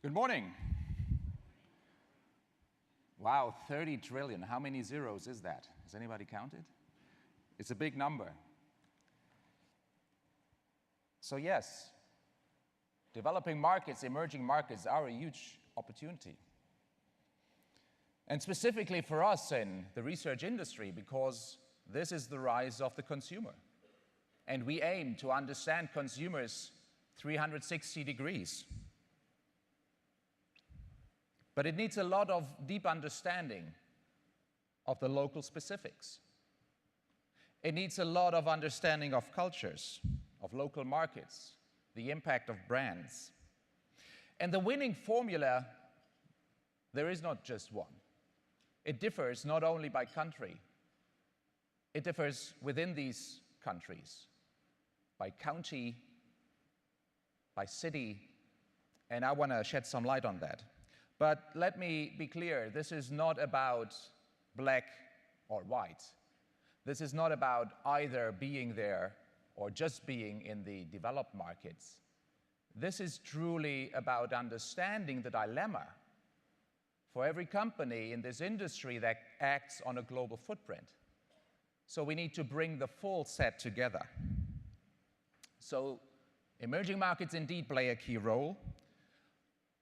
Good morning. Wow, 30 trillion. How many zeros is that? Has anybody counted? It's a big number. So yes, developing markets, emerging markets are a huge opportunity. And specifically for us in the research industry, because this is the rise of the consumer. And we aim to understand consumers 360 degrees. But it needs a lot of deep understanding of the local specifics. It needs a lot of understanding of cultures, of local markets, the impact of brands. And the winning formula, there is not just one. It differs not only by country, it differs within these countries, by county, by city, and I want to shed some light on that. But let me be clear, this is not about black or white. This is not about either being there or just being in the developed markets. This is truly about understanding the dilemma for every company in this industry that acts on a global footprint. So we need to bring the full set together. So emerging markets indeed play a key role.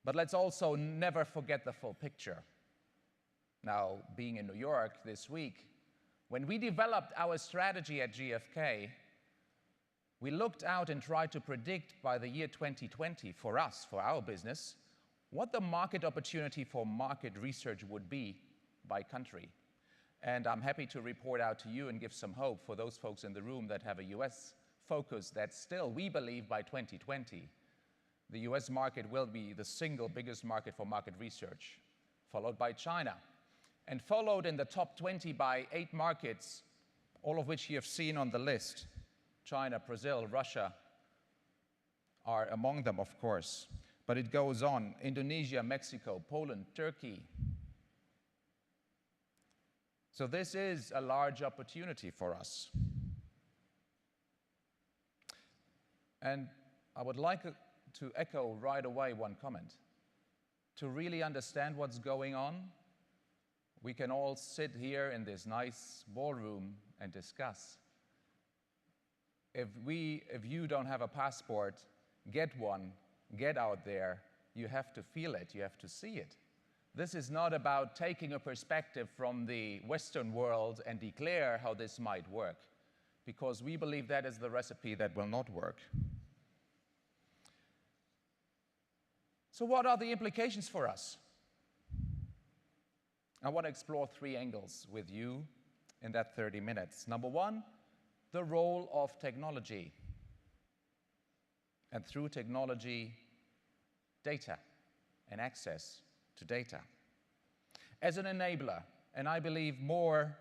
But let's also never forget the full picture. Now, being in New York this week, when we developed our strategy at GfK, we looked out and tried to predict by the year 2020 for us, for our business, what the market opportunity for market research would be by country. And I'm happy to report out to you and give some hope for those folks in the room that have a US focus that still, we believe, by 2020, the US market will be the single biggest market for market research, followed by China, and followed in the top 20 by 8 markets, all of which you have seen on the list. China, Brazil, Russia are among them, of course. But it goes on. Indonesia, Mexico, Poland, Turkey. So this is a large opportunity for us. And I would like to echo right away one comment. To really understand what's going on, we can all sit here in this nice ballroom and discuss. If you don't have a passport, get one, get out there. You have to feel it, you have to see it. This is not about taking a perspective from the Western world and declare how this might work, because we believe that is the recipe that will not work. So what are the implications for us? I want to explore 3 angles with you in that 30 minutes. Number 1, the role of technology. And through technology, data and access to data. As an enabler, and I believe more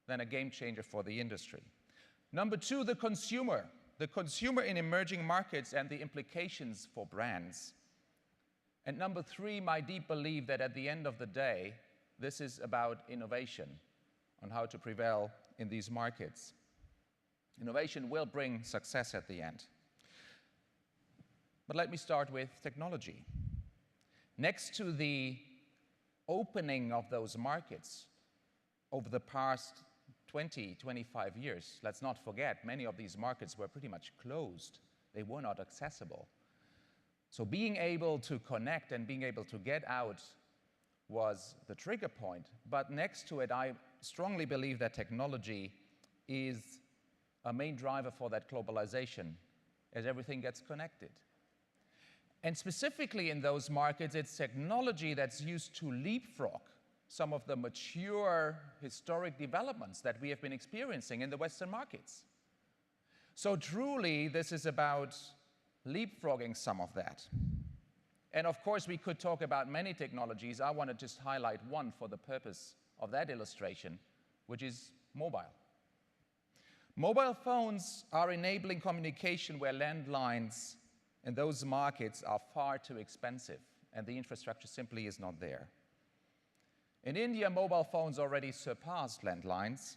than a game changer for the industry. Number 2, the consumer. The consumer in emerging markets and the implications for brands. And number 3, my deep belief that at the end of the day, this is about innovation on how to prevail in these markets. Innovation will bring success at the end. But let me start with technology. Next to the opening of those markets over the past 20, 25 years, let's not forget, many of these markets were pretty much closed. They were not accessible. So being able to connect and being able to get out was the trigger point. But next to it, I strongly believe that technology is a main driver for that globalization as everything gets connected. And specifically in those markets, it's technology that's used to leapfrog some of the mature historic developments that we have been experiencing in the Western markets. So truly, this is about leapfrogging some of that. And of course, we could talk about many technologies. I want to just highlight one for the purpose of that illustration, which is mobile. Mobile phones are enabling communication where landlines in those markets are far too expensive, and the infrastructure simply is not there. In India, mobile phones already surpassed landlines.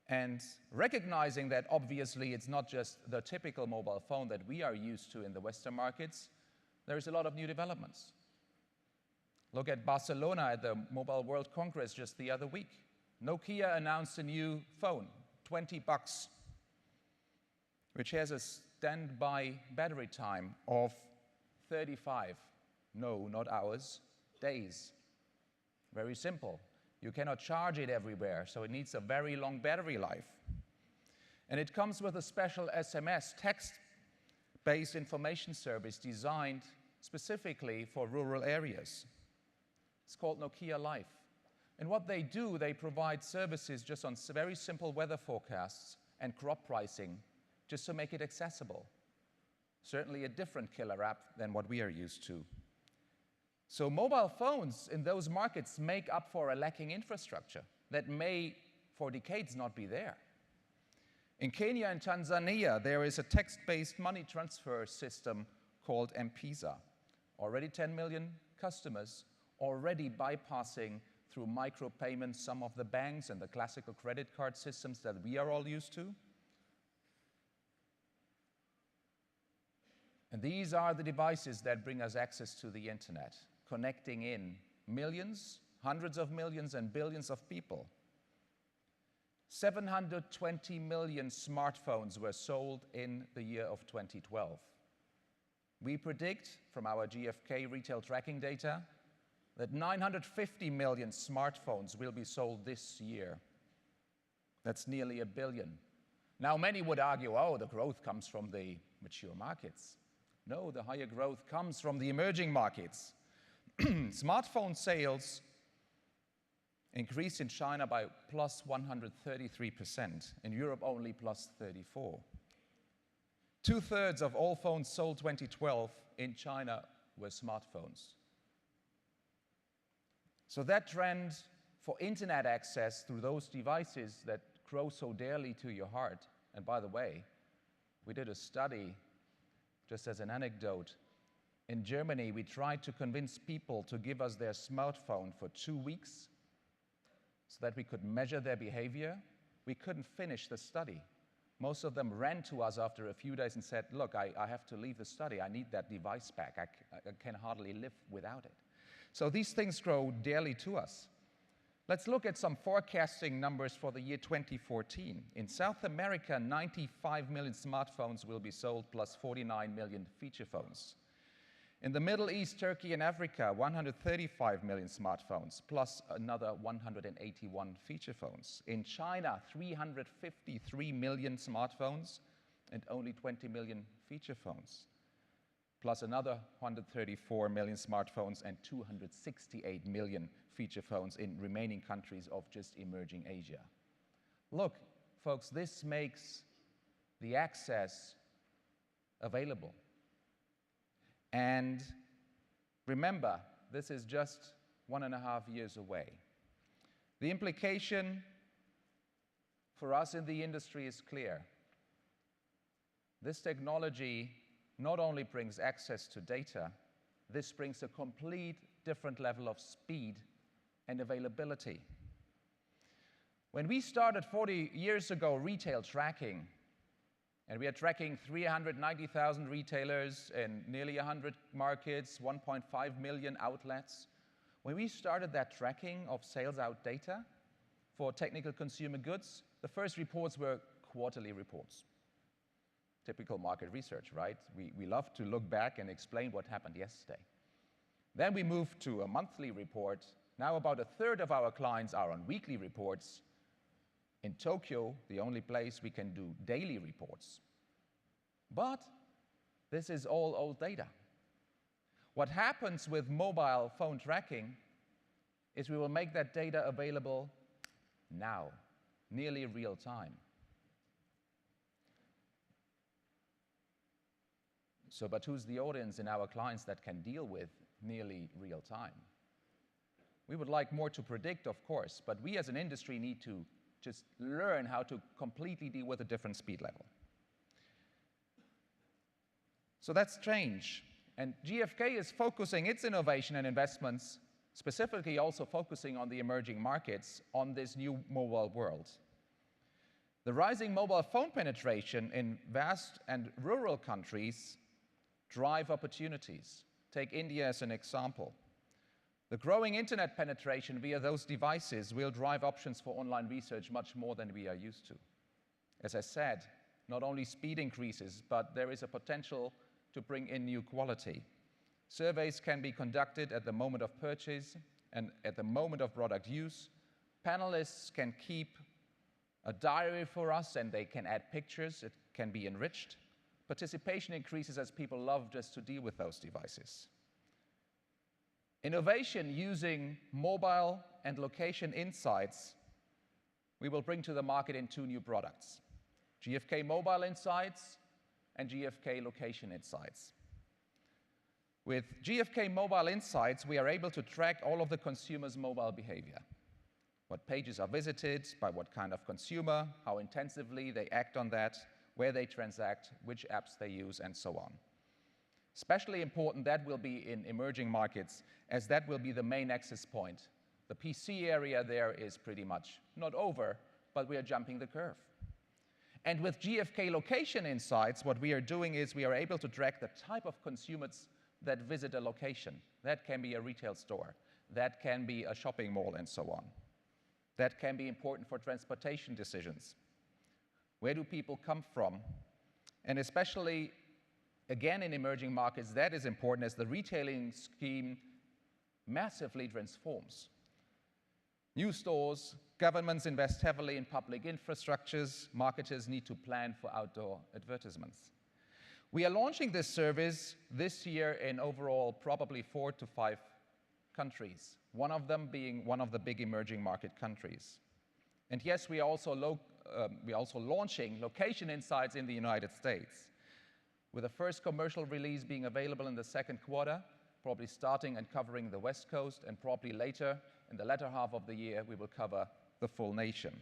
And recognizing that obviously it's not just the typical mobile phone that we are used to in the Western markets, there is a lot of new developments. Look at Barcelona at the Mobile World Congress just the other week. Nokia announced a new phone, $20, which has a standby battery time of 35, no, not hours, days. Very simple. You cannot charge it everywhere, so it needs a very long battery life. And it comes with a special SMS, text-based information service designed specifically for rural areas. It's called Nokia Life. And what they do, they provide services just on very simple weather forecasts and crop pricing, just to make it accessible. Certainly a different killer app than what we are used to. So mobile phones in those markets make up for a lacking infrastructure that may, for decades, not be there. In Kenya and Tanzania, there is a text-based money transfer system called M-Pesa. Already 10 million customers, already bypassing through micropayments some of the banks and the classical credit card systems that we are all used to. And these are the devices that bring us access to the internet, connecting in millions, hundreds of millions, and billions of people. 720 million smartphones were sold in the year of 2012. We predict, from our GfK retail tracking data, that 950 million smartphones will be sold this year. That's nearly 1 billion. Now, many would argue, oh, the growth comes from the mature markets. No, the higher growth comes from the emerging markets. Smartphone sales increased in China by plus 133%, in Europe only plus 34%. 2/3 of all phones sold 2012 in China were smartphones. So that trend for internet access through those devices that grow so dearly to your heart, and by the way, we did a study, just as an anecdote. In Germany, we tried to convince people to give us their smartphone for 2 weeks so that we could measure their behavior. We couldn't finish the study. Most of them ran to us after a few days and said, look, I have to leave the study. I need that device back. I can hardly live without it. So these things grow dearly to us. Let's look at some forecasting numbers for the year 2014. In South America, 95 million smartphones will be sold, plus 49 million feature phones. In the Middle East, Turkey, and Africa, 135 million smartphones, plus another 181 feature phones. In China, 353 million smartphones and only 20 million feature phones, plus another 134 million smartphones and 268 million feature phones in remaining countries of just emerging Asia. Look, folks, this makes the access available. And remember, this is just 1.5 years away. The implication for us in the industry is clear. This technology not only brings access to data, this brings a complete different level of speed and availability. When we started 40 years ago retail tracking, and we are tracking 390,000 retailers in nearly 100 markets, 1.5 million outlets. When we started that tracking of sales out data for technical consumer goods, the first reports were quarterly reports. Typical market research, right? We love to look back and explain what happened yesterday. Then we moved to a monthly report. Now about 1/3 of our clients are on weekly reports. In Tokyo, the only place we can do daily reports. But this is all old data. What happens with mobile phone tracking is we will make that data available now, nearly real time. So, but who's the audience in our clients that can deal with nearly real time? We would like more to predict, of course, but we as an industry need to just learn how to completely deal with a different speed level. So that's change. And GfK is focusing its innovation and investments, specifically also focusing on the emerging markets, on this new mobile world. The rising mobile phone penetration in vast and rural countries drive opportunities. Take India as an example. The growing internet penetration via those devices will drive options for online research much more than we are used to. As I said, not only speed increases, but there is a potential to bring in new quality. Surveys can be conducted at the moment of purchase and at the moment of product use. Panelists can keep a diary for us and they can add pictures. It can be enriched. Participation increases as people love just to deal with those devices. Innovation using mobile and location insights we will bring to the market in 2 new products: GfK Mobile Insights and GfK Location Insights. With GfK Mobile Insights, we are able to track all of the consumer's mobile behavior. What pages are visited, by what kind of consumer, how intensively they act on that, where they transact, which apps they use, and so on. Especially important, that will be in emerging markets, as that will be the main access point. The PC area there is pretty much not over, but we are jumping the curve. And with GfK Location Insights, what we are doing is we are able to track the type of consumers that visit a location. That can be a retail store. That can be a shopping mall, and so on. That can be important for transportation decisions. Where do people come from? And especially, again, in emerging markets, that is important as the retailing scheme massively transforms. New stores, governments invest heavily in public infrastructures, marketers need to plan for outdoor advertisements. We are launching this service this year in overall probably 4 to 5 countries, one of them being one of the big emerging market countries. And yes, we are also launching Location Insights in the United States, with the first commercial release being available in the second quarter, probably starting and covering the West Coast, and probably later, in the latter half of the year, we will cover the full nation.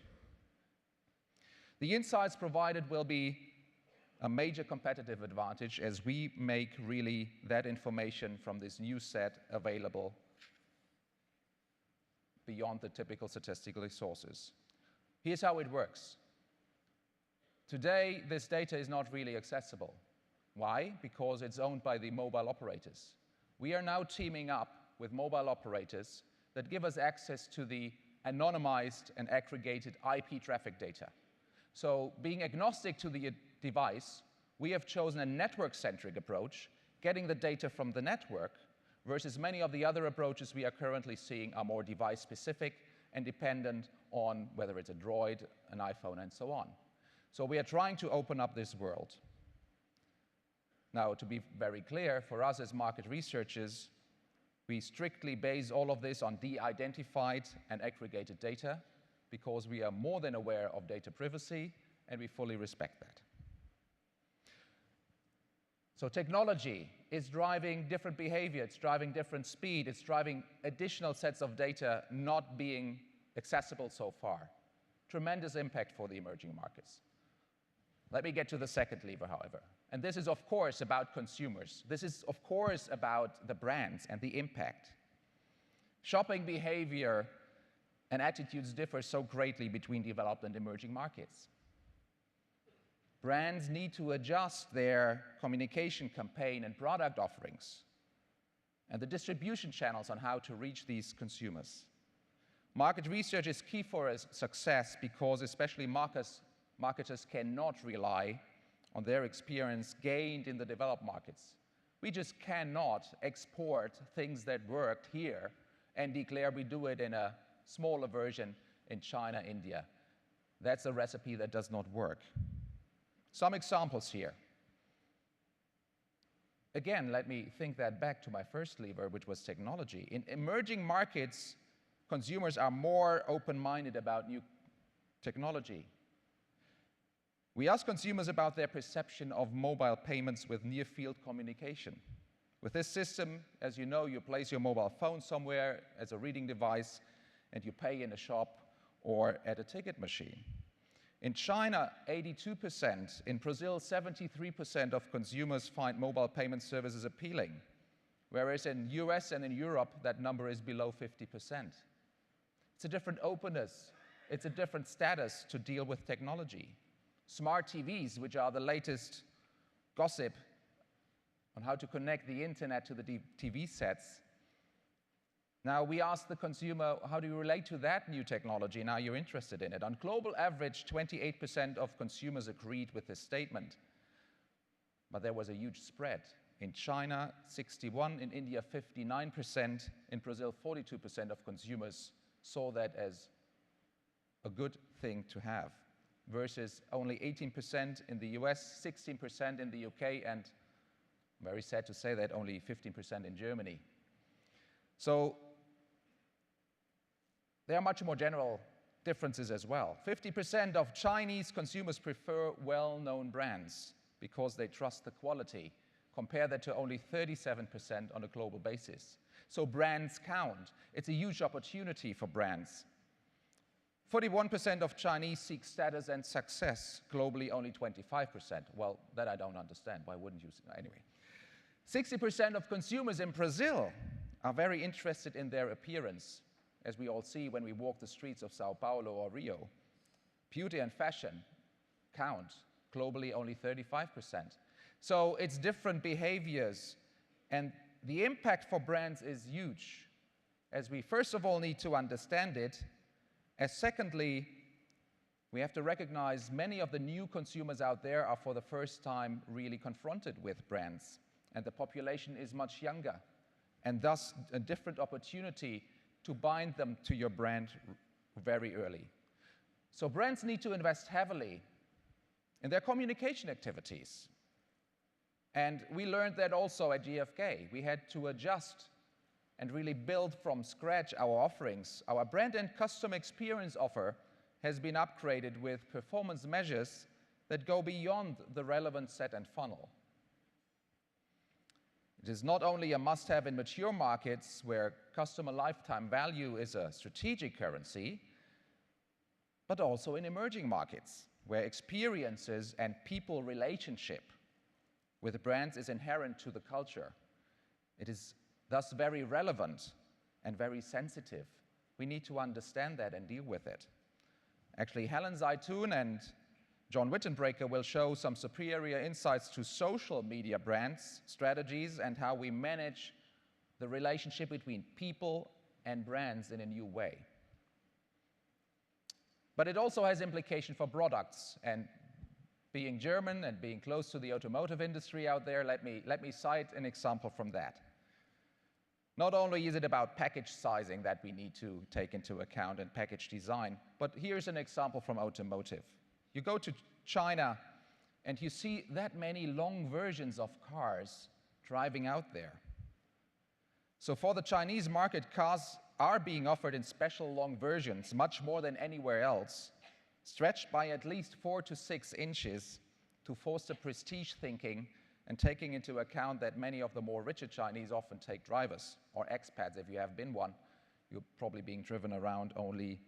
The insights provided will be a major competitive advantage as we make really that information from this new set available beyond the typical statistical sources. Here's how it works. Today, this data is not really accessible. Why? Because it's owned by the mobile operators. We are now teaming up with mobile operators that give us access to the anonymized and aggregated IP traffic data. So being agnostic to the device, we have chosen a network-centric approach, getting the data from the network, versus many of the other approaches we are currently seeing are more device-specific and dependent on whether it's a Droid, an iPhone, and so on. So we are trying to open up this world. Now, to be very clear, for us as market researchers, we strictly base all of this on de-identified and aggregated data because we are more than aware of data privacy and we fully respect that. So technology is driving different behavior, it's driving different speed, it's driving additional sets of data not being accessible so far. Tremendous impact for the emerging markets. Let me get to the second lever, however. And this is, of course, about consumers. This is, of course, about the brands and the impact. Shopping behavior and attitudes differ so greatly between developed and emerging markets. Brands need to adjust their communication campaign and product offerings and the distribution channels on how to reach these consumers. Market research is key for success because especially marketers cannot rely on their experience gained in the developed markets. We just cannot export things that worked here and declare we do it in a smaller version in China, India. That's a recipe that does not work. Some examples here. Again, let me think that back to my first lever, which was technology. In emerging markets, consumers are more open-minded about new technology. We ask consumers about their perception of mobile payments with near-field communication. With this system, as you know, you place your mobile phone somewhere as a reading device and you pay in a shop or at a ticket machine. In China, 82%. In Brazil, 73% of consumers find mobile payment services appealing, whereas in the US and in Europe, that number is below 50%. It's a different openness. It's a different status to deal with technology. Smart TVs, which are the latest gossip on how to connect the internet to the TV sets. Now we ask the consumer, how do you relate to that new technology? Now you're interested in it. On global average, 28% of consumers agreed with this statement. But there was a huge spread. In China, 61%, in India, 59%, in Brazil, 42% of consumers saw that as a good thing to have, versus only 18% in the US, 16% in the UK, and very sad to say that only 15% in Germany. So there are much more general differences as well. 50% of Chinese consumers prefer well-known brands because they trust the quality. Compare that to only 37% on a global basis. So brands count. It's a huge opportunity for brands. 41% of Chinese seek status and success. Globally, only 25%. Well, that I don't understand. Why wouldn't you? Anyway. 60% of consumers in Brazil are very interested in their appearance, as we all see when we walk the streets of Sao Paulo or Rio. Beauty and fashion count. Globally, only 35%. So it's different behaviors, and the impact for brands is huge, as we first of all need to understand it, as secondly, we have to recognize many of the new consumers out there are for the first time really confronted with brands, and the population is much younger, and thus a different opportunity to bind them to your brand very early. So brands need to invest heavily in their communication activities. And we learned that also at GfK. We had to adjust and really build from scratch our offerings. Our brand and customer experience offer has been upgraded with performance measures that go beyond the relevant set and funnel. It is not only a must-have in mature markets where customer lifetime value is a strategic currency, but also in emerging markets where experiences and people relationship with brands is inherent to the culture. It is thus very relevant and very sensitive. We need to understand that and deal with it. Actually, Helen Zeitoun and John Wittenbreaker will show some superior insights to social media brands, strategies, and how we manage the relationship between people and brands in a new way. But it also has implication for products, and being German and being close to the automotive industry out there, let me cite an example from that. Not only is it about package sizing that we need to take into account and package design, but here's an example from automotive. You go to China and you see that many long versions of cars driving out there. So for the Chinese market, cars are being offered in special long versions, much more than anywhere else, stretched by at least 4 to 6 inches to foster prestige thinking and taking into account that many of the more richer Chinese often take drivers, or expats if you have been one. You're probably being driven around only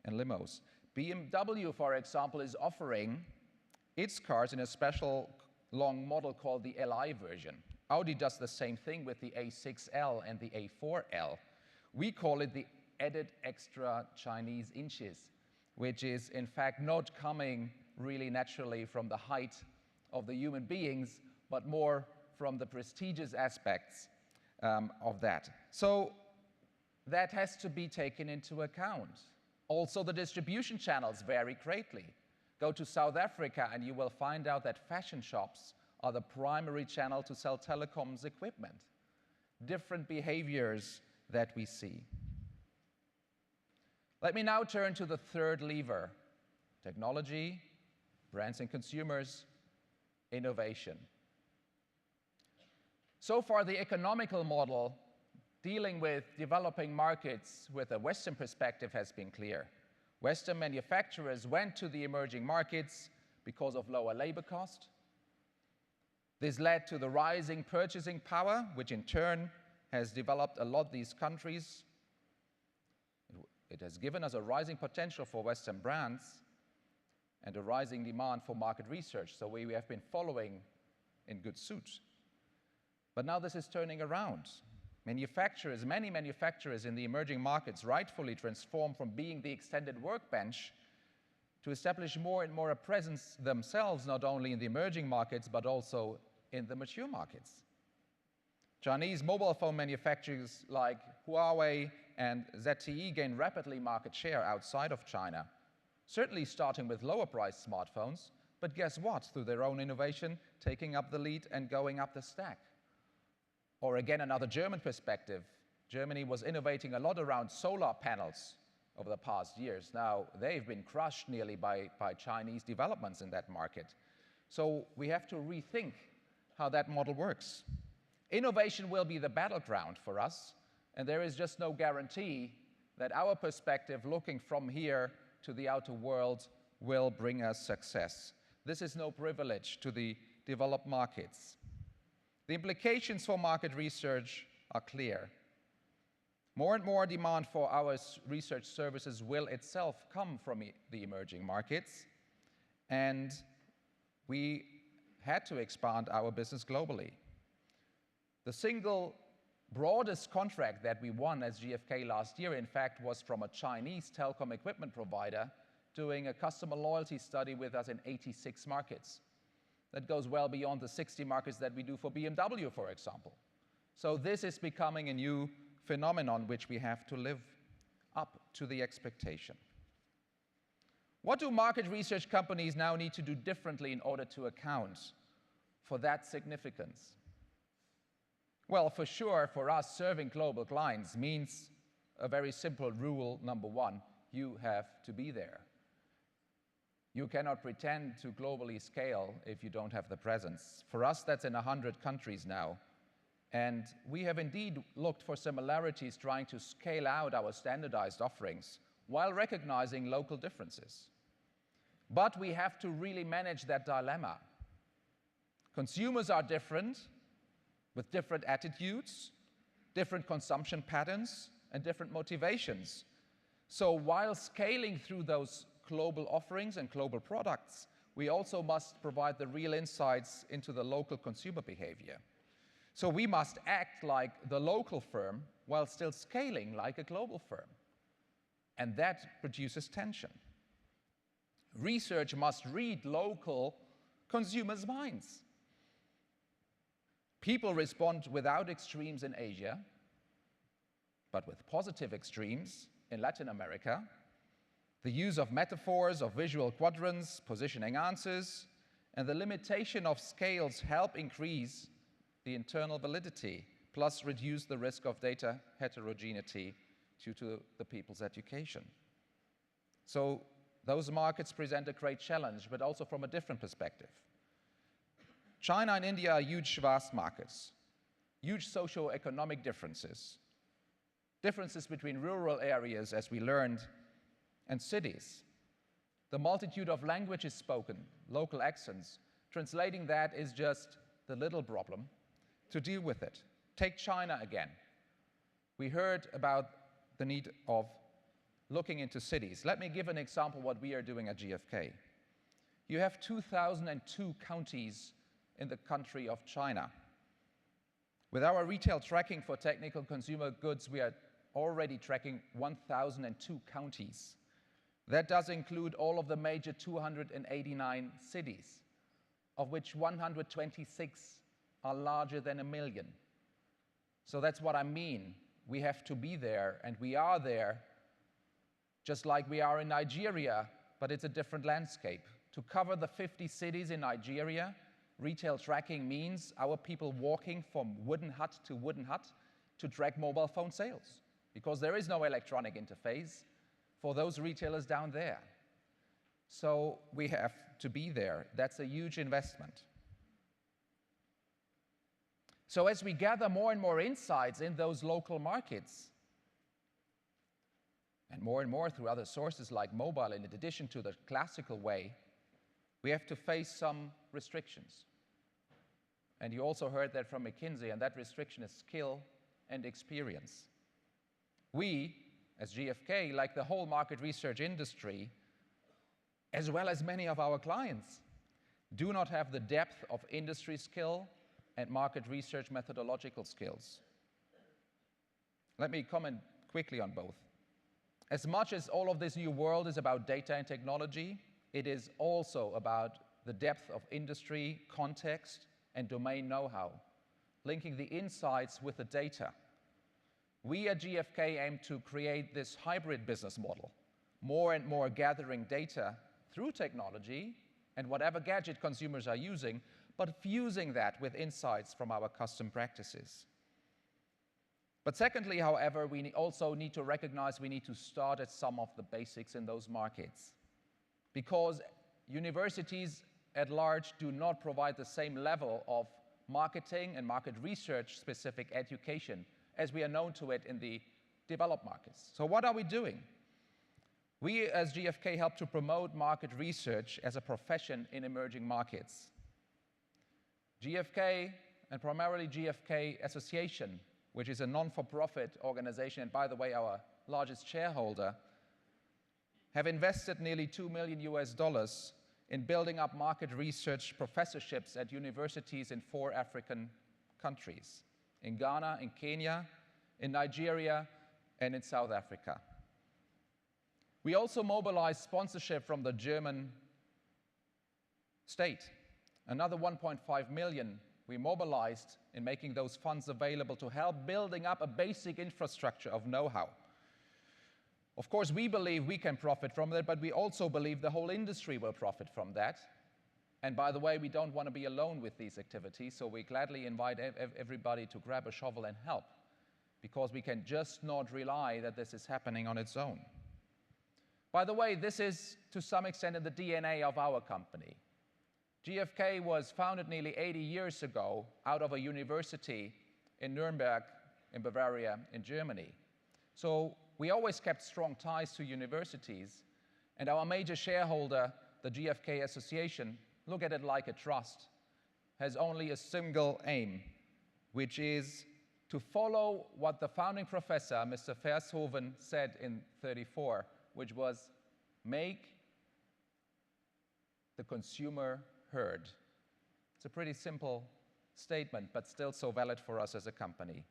in limos. BMW, for example, is offering its cars in a special long model called the Li version. Audi does the same thing with the A6L and the A4L. We call it the added extra Chinese inches, which is in fact not coming really naturally from the height of the human beings, but more from the prestigious aspects of that. So that has to be taken into account. Also, the distribution channels vary greatly. Go to South Africa and you will find out that fashion shops are the primary channel to sell telecoms equipment. Different behaviors that we see. Let me now turn to the third lever: technology, brands and consumers, innovation. So far, the economical model dealing with developing markets with a Western perspective has been clear. Western manufacturers went to the emerging markets because of lower labor cost. This led to the rising purchasing power, which in turn has developed a lot these countries. It has given us a rising potential for Western brands and a rising demand for market research, so we have been following in good suit. But now this is turning around. Manufacturers, many manufacturers in the emerging markets rightfully transform from being the extended workbench to establish more and more a presence themselves, not only in the emerging markets, but also in the mature markets. Chinese mobile phone manufacturers like Huawei and ZTE gain rapidly market share outside of China, certainly starting with lower-priced smartphones, but guess what? Through their own innovation, taking up the lead and going up the stack. Or again, another German perspective. Germany was innovating a lot around solar panels over the past years. Now, they've been crushed nearly by Chinese developments in that market. So we have to rethink how that model works. Innovation will be the battleground for us, and there is just no guarantee that our perspective, looking from here to the outer world, will bring us success. This is no privilege to the developed markets. The implications for market research are clear. More and more demand for our research services will itself come from the emerging markets, and we had to expand our business globally. The single broadest contract that we won as GfK last year, in fact, was from a Chinese telecom equipment provider doing a customer loyalty study with us in 86 markets. That goes well beyond the 60 markets that we do for BMW, for example. So this is becoming a new phenomenon which we have to live up to the expectation. What do market research companies now need to do differently in order to account for that significance? Well, for sure, for us, serving global clients means a very simple rule, number one: you have to be there. You cannot pretend to globally scale if you don't have the presence. For us, that's in 100 countries now. And we have indeed looked for similarities, trying to scale out our standardized offerings while recognizing local differences. But we have to really manage that dilemma. Consumers are different, with different attitudes, different consumption patterns, and different motivations. So while scaling through those global offerings and global products, we also must provide the real insights into the local consumer behavior. So we must act like the local firm while still scaling like a global firm. And that produces tension. Research must read local consumers' minds. People respond without extremes in Asia, but with positive extremes in Latin America. The use of metaphors, of visual quadrants, positioning answers, and the limitation of scales help increase the internal validity, plus reduce the risk of data heterogeneity due to the people's education. So those markets present a great challenge, but also from a different perspective. China and India are huge, vast markets, huge socio-economic differences, differences between rural areas, as we learned, and cities. The multitude of languages spoken, local accents, translating that is just the little problem to deal with it. Take China again. We heard about the need of looking into cities. Let me give an example of what we are doing at GfK. You have 2,002 counties in the country of China. With our retail tracking for technical consumer goods, we are already tracking 1,002 counties. That does include all of the major 289 cities, of which 126 are larger than 1 million. So that's what I mean. We have to be there, and we are there, just like we are in Nigeria, but it's a different landscape. To cover the 50 cities in Nigeria, retail tracking means our people walking from wooden hut to wooden hut to track mobile phone sales, because there is no electronic interface for those retailers down there. So we have to be there. That's a huge investment. So as we gather more and more insights in those local markets, and more through other sources like mobile, in addition to the classical way, we have to face some restrictions. And you also heard that from McKinsey, and that restriction is skill and experience. We, as GfK, like the whole market research industry, as well as many of our clients, do not have the depth of industry skill and market research methodological skills. Let me comment quickly on both. As much as all of this new world is about data and technology, it is also about the depth of industry, context, and domain know-how, linking the insights with the data. We at GfK aim to create this hybrid business model, more and more gathering data through technology and whatever gadget consumers are using, but fusing that with insights from our custom practices. But secondly, however, we also need to recognize we need to start at some of the basics in those markets, because universities at large do not provide the same level of marketing and market research specific education as we are known to it in the developed markets. So what are we doing? We as GfK help to promote market research as a profession in emerging markets. GfK, and primarily GfK Association, which is a non-for-profit organization, and by the way, our largest shareholder, have invested nearly $2 million in building up market research professorships at universities in 4 African countries, in Ghana, in Kenya, in Nigeria, and in South Africa. We also mobilize sponsorship from the German state. Another 1.5 million we mobilized in making those funds available to help building up a basic infrastructure of know-how. Of course, we believe we can profit from that, but we also believe the whole industry will profit from that. And by the way, we don't want to be alone with these activities, so we gladly invite everybody to grab a shovel and help, because we can just not rely that this is happening on its own. By the way, this is to some extent in the DNA of our company. GfK was founded nearly 80 years ago out of a university in Nuremberg, in Bavaria, in Germany. So we always kept strong ties to universities, and our major shareholder, the GfK Association, look at it like a trust, has only a single aim, which is to follow what the founding professor, Mr. Vershoven, said in '34, which was, make the consumer heard. It's a pretty simple statement, but still so valid for us as a company.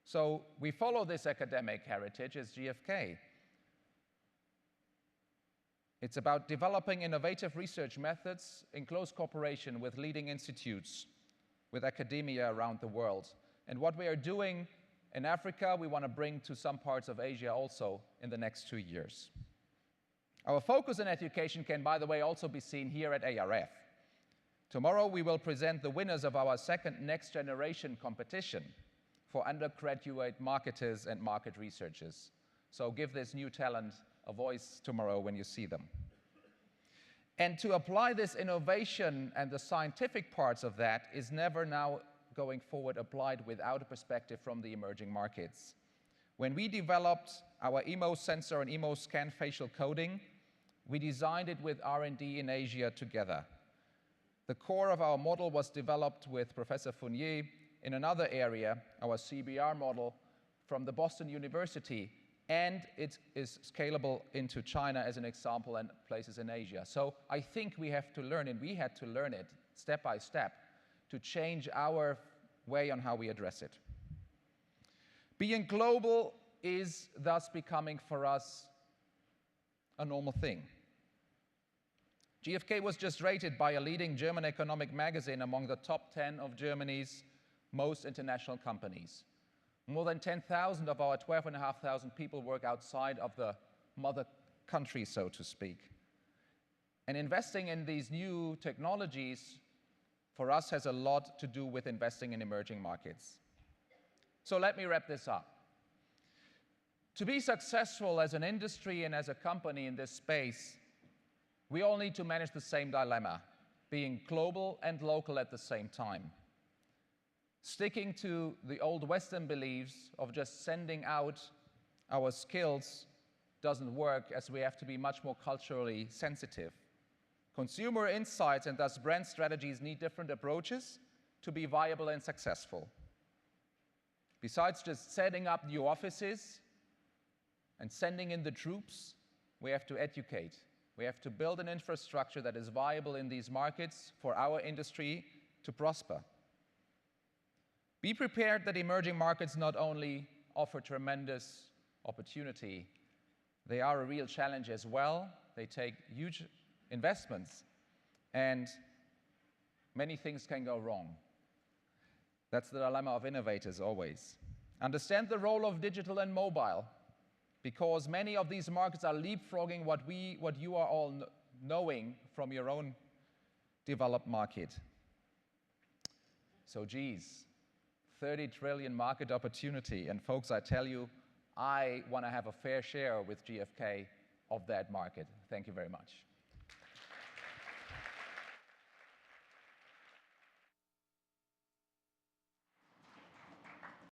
So we follow this academic heritage as GfK. It's about developing innovative research methods in close cooperation with leading institutes, with academia around the world. And what we are doing in Africa, we want to bring to some parts of Asia also in the next 2 years. Our focus in education can, by the way, also be seen here at ARF. Tomorrow we will present the winners of our second next generation competition for undergraduate marketers and market researchers. So give this new talent a voice tomorrow when you see them. And to apply this innovation and the scientific parts of that is never now going forward applied without a perspective from the emerging markets. When we developed our EMO sensor and EMO scan facial coding, we designed it with R&D in Asia together. The core of our model was developed with Professor Fournier in another area, our CBR model from the Boston University, and it is scalable into China as an example and places in Asia. So I think we have to learn, and we had to learn it step by step to change our way on how we address it. Being global is thus becoming for us a normal thing. GfK was just rated by a leading German economic magazine among the top 10 of Germany's most international companies. More than 10,000 of our 12,500 people work outside of the mother country, so to speak. And investing in these new technologies for us has a lot to do with investing in emerging markets. So let me wrap this up. To be successful as an industry and as a company in this space, we all need to manage the same dilemma, being global and local at the same time. Sticking to the old Western beliefs of just sending out our skills doesn't work, as we have to be much more culturally sensitive. Consumer insights and thus brand strategies need different approaches to be viable and successful. Besides just setting up new offices and sending in the troops, we have to educate. We have to build an infrastructure that is viable in these markets for our industry to prosper. Be prepared that emerging markets not only offer tremendous opportunity, they are a real challenge as well. They take huge investments. And many things can go wrong. That's the dilemma of innovators always. Understand the role of digital and mobile, because many of these markets are leapfrogging what you are all knowing from your own developed market. So geez, 30 trillion market opportunity, and folks, I tell you, I want to have a fair share with GfK of that market. Thank you very much.